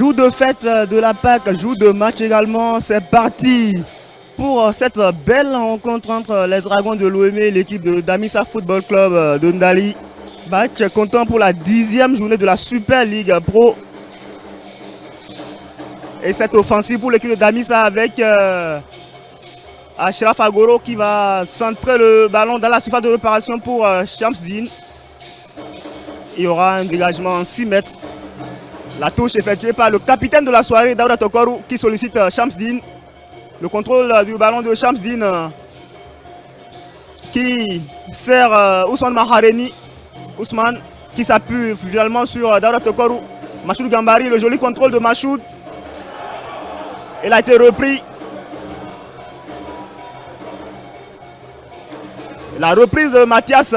jour de fête de la Pâque, jour de match également, c'est parti pour cette belle rencontre entre les Dragons de l'OM et l'équipe de Damissa Football Club de Ndali. Match comptant pour la 10e journée de la Super League Pro. Et cette offensive pour l'équipe de Damissa avec Ashraf Agoro qui va centrer le ballon dans la surface de réparation pour Shamsdine. Il y aura un dégagement en 6 mètres. La touche effectuée par le capitaine de la soirée, Daouda Tokorou, qui sollicite Shamsdine. Le contrôle du ballon de Shamsdine qui sert Ousmane Mahareni. Ousmane qui s'appuie finalement sur Daouda Tokorou. Machoud Gambari, le joli contrôle de Machoud. Il a été repris. La reprise de Mathias.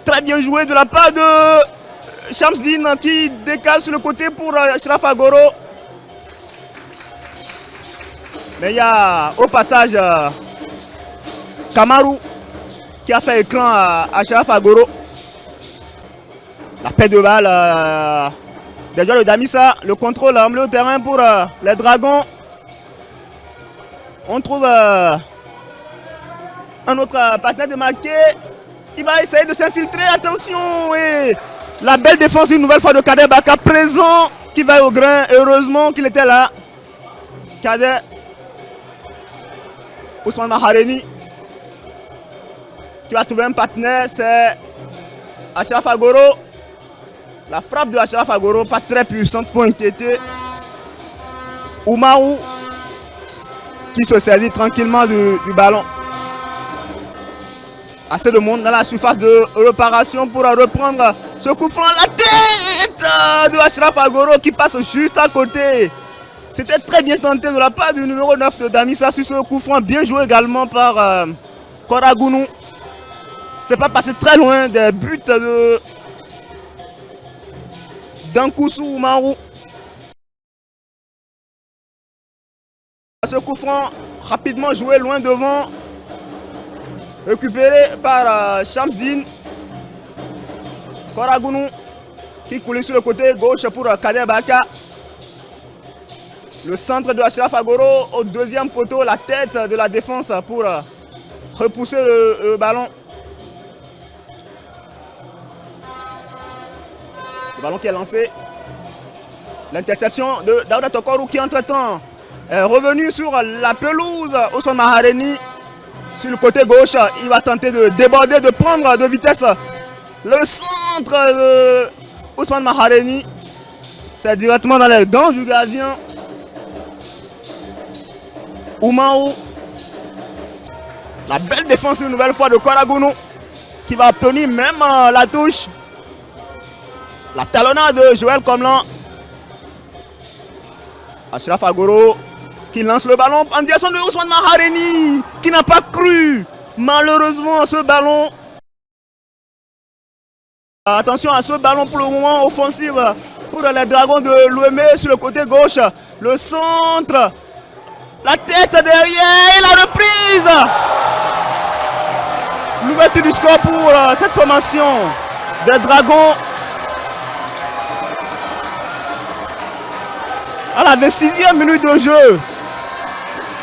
Très bien joué de la part de Shamsdine qui décale sur le côté pour Ashraf Agoro. Mais il y a au passage Kamarou qui a fait écran à Ashraf Agoro. La paix de balle des joueurs de Damissa. Le contrôle en milieu de terrain pour les Dragons. On trouve un autre partenaire de marqué. Il va essayer de s'infiltrer. Attention! Et la belle défense une nouvelle fois de Kader Baka présent qui va au grain. Heureusement qu'il était là. Kader. Ousmane Mahareni qui va trouver un partenaire. C'est Ashraf Agoro. La frappe de Ashraf Agoro, pas très puissante pour inquiéter. Oumaou qui se saisit tranquillement du ballon. Assez de monde dans la surface de réparation pour reprendre ce coup franc. La tête de Ashraf Agoro qui passe juste à côté. C'était très bien tenté de la part du numéro 9 de Damissa sur ce coup franc. Bien joué également par Koragounou. C'est pas passé très loin des buts de Dankoussou Oumarou. Ce coup franc rapidement joué loin devant. Récupéré par Shamsdine. Koragounou qui coulait sur le côté gauche pour Kader Baka. Le centre de Ashraf Agoro au deuxième poteau, la tête de la défense pour repousser le ballon. Le ballon qui est lancé. L'interception de Daouda Tokorou qui entre-temps est revenu sur la pelouse. Ousmane Mahareni sur le côté gauche. Il va tenter de déborder, de prendre de vitesse le centre de Ousmane Mahareni. C'est directement dans les dents du gardien. Oumaou. La belle défense une nouvelle fois de Koragounou qui va obtenir même la touche. La talonnade de Joël Komlan. Ashraf Agoro qui lance le ballon en direction de Ousmane Mahareni qui n'a pas cru malheureusement à ce ballon. Attention à ce ballon pour le moment offensif pour les Dragons de l'OM sur le côté gauche. Le centre. La tête derrière et la reprise. L'ouverture du score pour cette formation des Dragons. À la 26e minute de jeu.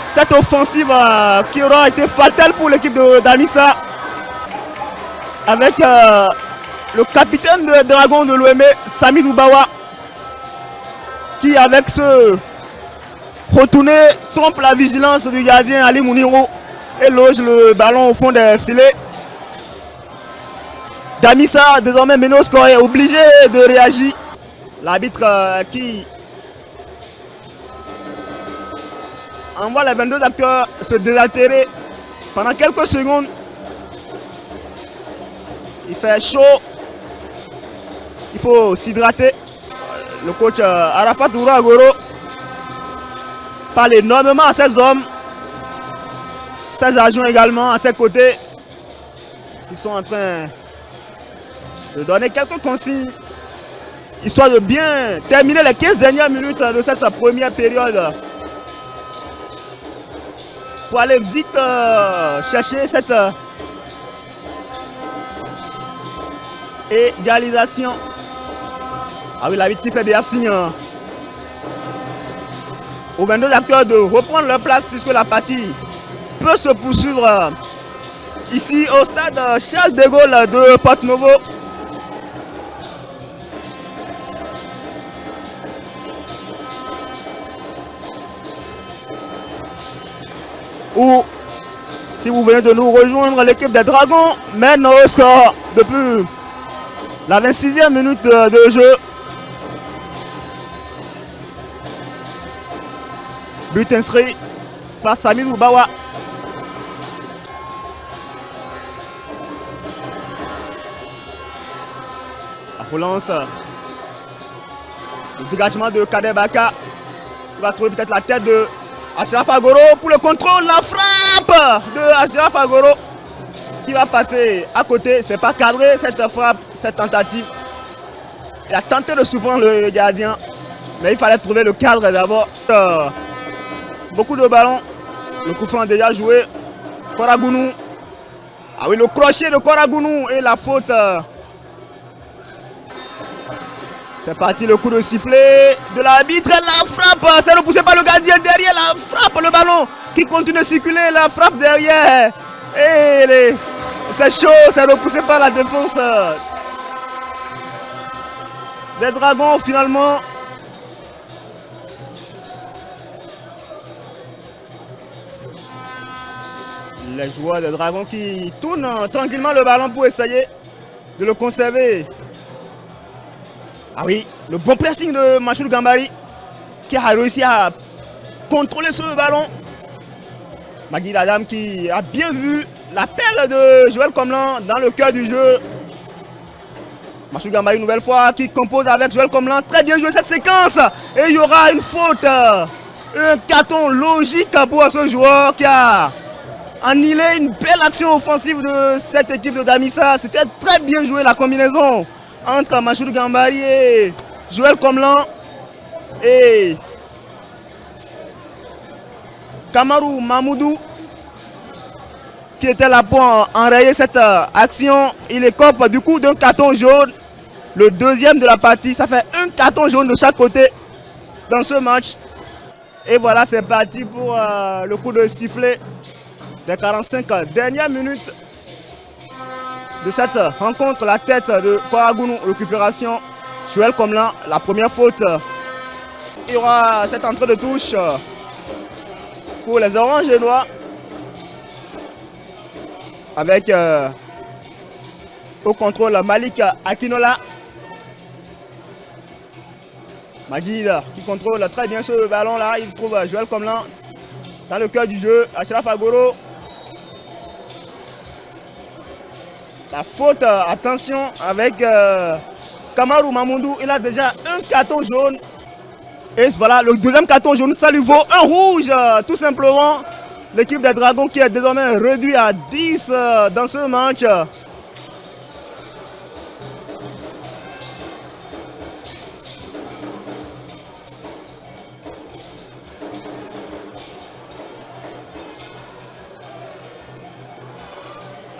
Cette offensive qui aura été fatale pour l'équipe de Damissa. Avec le capitaine des Dragons de l'OM, Sami Doubawa. Qui avec ce retourné trompe la vigilance du gardien Ali Mouniro et loge le ballon au fond des filets. Damissa désormais mené au score est obligé de réagir. L'arbitre qui envoie les 22 acteurs se désaltérer pendant quelques secondes. Il fait chaud. Il faut s'hydrater. Le coach Arafat Agoro parle énormément à ses hommes, ses agents également à ses côtés. Ils sont en train de donner quelques consignes, histoire de bien terminer les 15 dernières minutes de cette première période. Pour aller vite chercher cette égalisation. Ah oui, l'arbitre qui fait des signes aux 22 acteurs de reprendre leur place puisque la partie peut se poursuivre ici au stade Charles de Gaulle de Porto-Novo. Où, si vous venez de nous rejoindre, l'équipe des Dragons mène au score depuis la 26e minute de jeu. But inscrit par Samir Ubawa. La relance. Le dégagement de Kader Baka. Il va trouver peut-être la tête de Achraf Agoro pour le contrôle. La frappe de Achraf Agoro qui va passer à côté. C'est pas cadré cette frappe, cette tentative. Il a tenté de surprendre le gardien. Mais il fallait trouver le cadre d'abord. Beaucoup de ballons. Le coup franc déjà joué. Koragounou. Ah oui, le crochet de Koragounou et la faute. C'est parti, le coup de sifflet de l'arbitre. La frappe, c'est repoussé par le gardien derrière. La frappe, le ballon qui continue de circuler. La frappe derrière. Et c'est chaud, c'est repoussé par la défense des Dragons finalement. Les joueurs des Dragons qui tournent tranquillement le ballon pour essayer de le conserver. Ah oui, le bon pressing de Machoul Gambari qui a réussi à contrôler ce ballon. Magui Adam qui a bien vu la perle de Joël Komlan dans le cœur du jeu. Machoul Gambari une nouvelle fois qui compose avec Joël Komlan. Très bien joué cette séquence. Et il y aura une faute. Un carton logique pour ce joueur qui a annihilé une belle action offensive de cette équipe de Damissa. C'était très bien joué la combinaison entre Machoul Gambari et Joël Komlan. Et Kamarou Mamoudou qui était là pour enrayer cette action. Il écope du coup d'un carton jaune. Le deuxième de la partie. Ça fait un carton jaune de chaque côté dans ce match. Et voilà, c'est parti pour le coup de sifflet des 45 dernières minutes de cette rencontre. La tête de Koragounou, récupération. Joël Komlan, la première faute. Il y aura cette entrée de touche pour les Oranges et Noirs. Avec au contrôle Malik Akinola. Majid qui contrôle très bien ce ballon là. Il trouve Joël Komlan dans le cœur du jeu. Achraf Agoro. La faute, attention avec Kamarou Mamoudou. Il a déjà un carton jaune. Et voilà, le deuxième carton jaune, ça lui vaut un rouge, tout simplement. L'équipe des Dragons qui est désormais réduite à 10 dans ce match.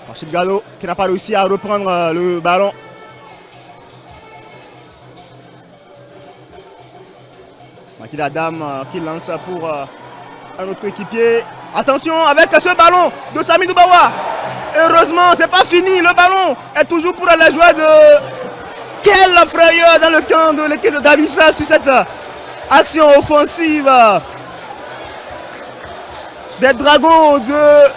Rachid Gallo qui n'a pas réussi à reprendre le ballon. Makil Adam qui lance pour un autre équipier. Attention avec ce ballon de Samir Ubawa. Heureusement, c'est pas fini. Le ballon est toujours pour les joueurs de... Quelle frayeur dans le camp de l'équipe de Damissa sur cette action offensive des Dragons de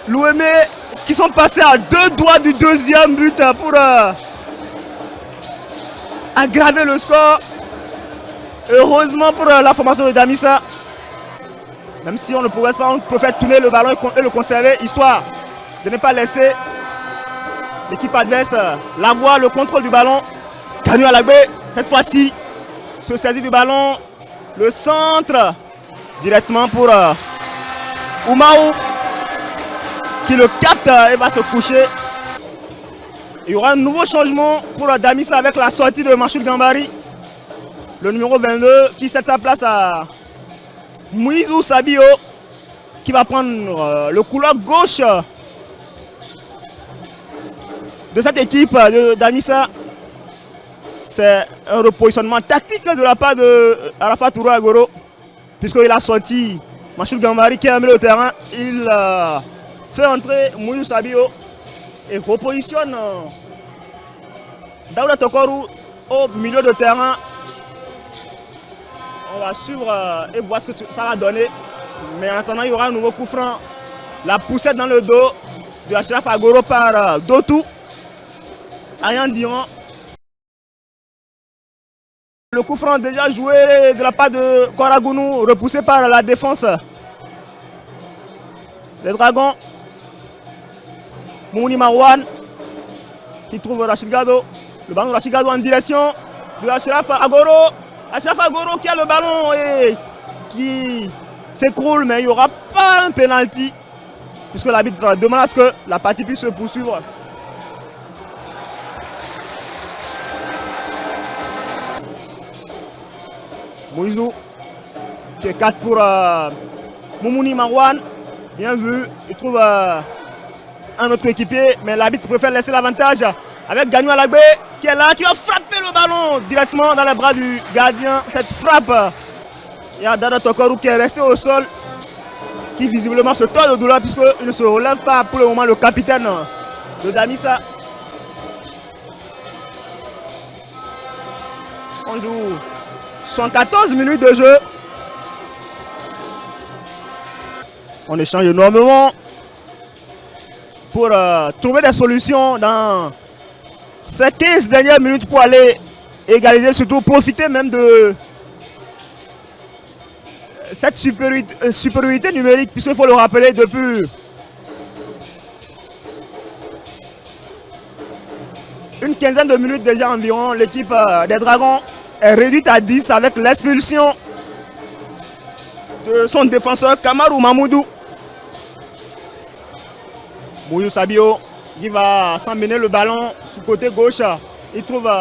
l'OM qui sont passés à 2 doigts du deuxième but pour aggraver le score. Heureusement pour la formation de Damissa, même si on ne progresse pas, on peut faire tourner le ballon et le conserver, histoire de ne pas laisser l'équipe adverse l'avoir, le contrôle du ballon. Kanu Alagbe, cette fois-ci, se saisit du ballon, le centre, directement pour Oumaou, qui le capte et va se coucher. Il y aura un nouveau changement pour Damissa avec la sortie de Machoul Gambari. Le numéro 22 qui cède sa place à Mouizou Sabio qui va prendre le couloir gauche de cette équipe de Damissa. c'est un repositionnement tactique de la part de Arafat Agoro, puisqu'il a sorti Machoul Gambari qui est au milieu de terrain. Il fait entrer Mouyou Sabio et repositionne Daouda Tokorou au milieu de terrain. On va suivre et voir ce que ça va donner. Mais en attendant, il y aura un nouveau coup franc. La poussette dans le dos de Achraf Agoro par Dotou. Ariane Dion. Le coup franc déjà joué de la part de Koragounou, repoussé par la défense. Les Dragons. Moumouni Marwan qui trouve Rachid Gado. Le ballon de Rachid Gado en direction de Achraf Agoro. Achraf Agoro qui a le ballon et qui s'écroule, mais il n'y aura pas un penalty puisque l'arbitre demande à ce que la partie puisse se poursuivre. Moïsou qui est 4 pour Moumouni Marwan. Bien vu, il trouve un autre équipier, mais l'arbitre préfère laisser l'avantage avec Gagnou Alagbe qui est là, qui va frapper le ballon directement dans les bras du gardien. Cette frappe, il y a Dada Tokorou qui est resté au sol, qui visiblement se tord de douleur puisqu'il ne se relève pas pour le moment, le capitaine de Damissa. On joue 114 minutes de jeu. On échange énormément pour trouver des solutions dans ces 15 dernières minutes pour aller égaliser, surtout profiter même de cette supériorité numérique, puisqu'il faut le rappeler, depuis une quinzaine de minutes déjà environ, l'équipe des Dragons est réduite à 10 avec l'expulsion de son défenseur Kamarou Mamoudou. Mouyou Sabio qui va s'emmener le ballon sur le côté gauche. Il trouve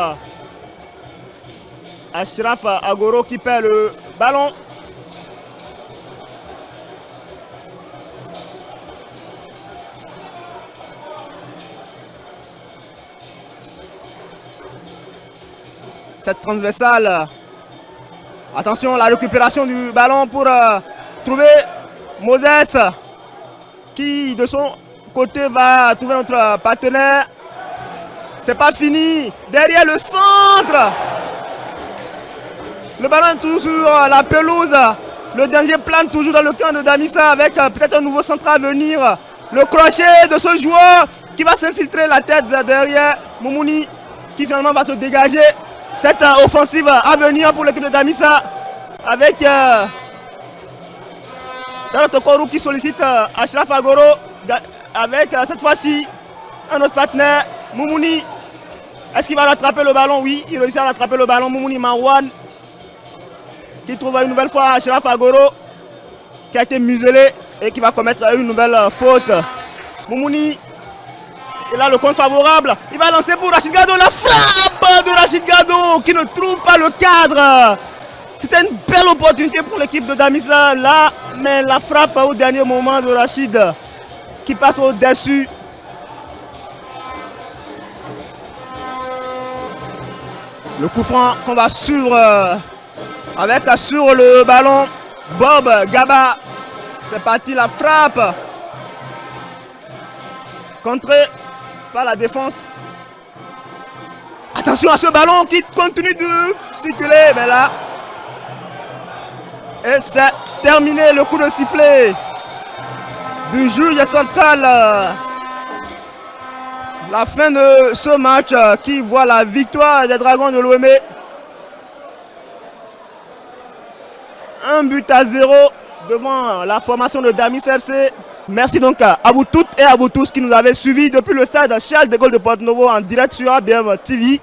Achraf Agoro qui perd le ballon. Cette transversale. Attention, la récupération du ballon pour trouver Moses qui de son côté va trouver notre partenaire. C'est pas fini. Derrière le centre. Le ballon est toujours sur la pelouse. Le danger plane toujours dans le camp de Damissa avec peut-être un nouveau centre à venir. Le crochet de ce joueur qui va s'infiltrer la tête derrière Moumouni qui finalement va se dégager. Cette offensive à venir pour l'équipe de Damissa avec Dara Tokorou qui sollicite Achraf Agoro avec cette fois-ci un autre partenaire, Moumouni. Est-ce qu'il va rattraper le ballon? Oui, il réussit à rattraper le ballon. Moumouni Marwan qui trouve une nouvelle fois Achraf Agoro qui a été muselé et qui va commettre une nouvelle faute. Moumouni, il a le compte favorable. Il va lancer pour Rachid Gado. La frappe de Rachid Gado qui ne trouve pas le cadre. C'était une belle opportunité pour l'équipe de Damissa là, mais la frappe au dernier moment de Rachid qui passe au-dessus. Le coup franc qu'on va suivre avec sur le ballon Bob Gaba. C'est parti, la frappe contrée par la défense. Attention à ce ballon qui continue de circuler, mais là, et c'est terminé, le coup de sifflet du juge central. La fin de ce match qui voit la victoire des Dragons de Lomé. 1-0 devant la formation de Damissa FC. Merci donc à vous toutes et à vous tous qui nous avez suivis depuis le stade Charles de Gaulle de Porto-Novo en direct sur ABM TV.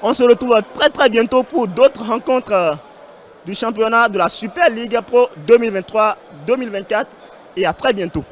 On se retrouve très bientôt pour d'autres rencontres du championnat de la Super League Pro 2023-2024 et à très bientôt.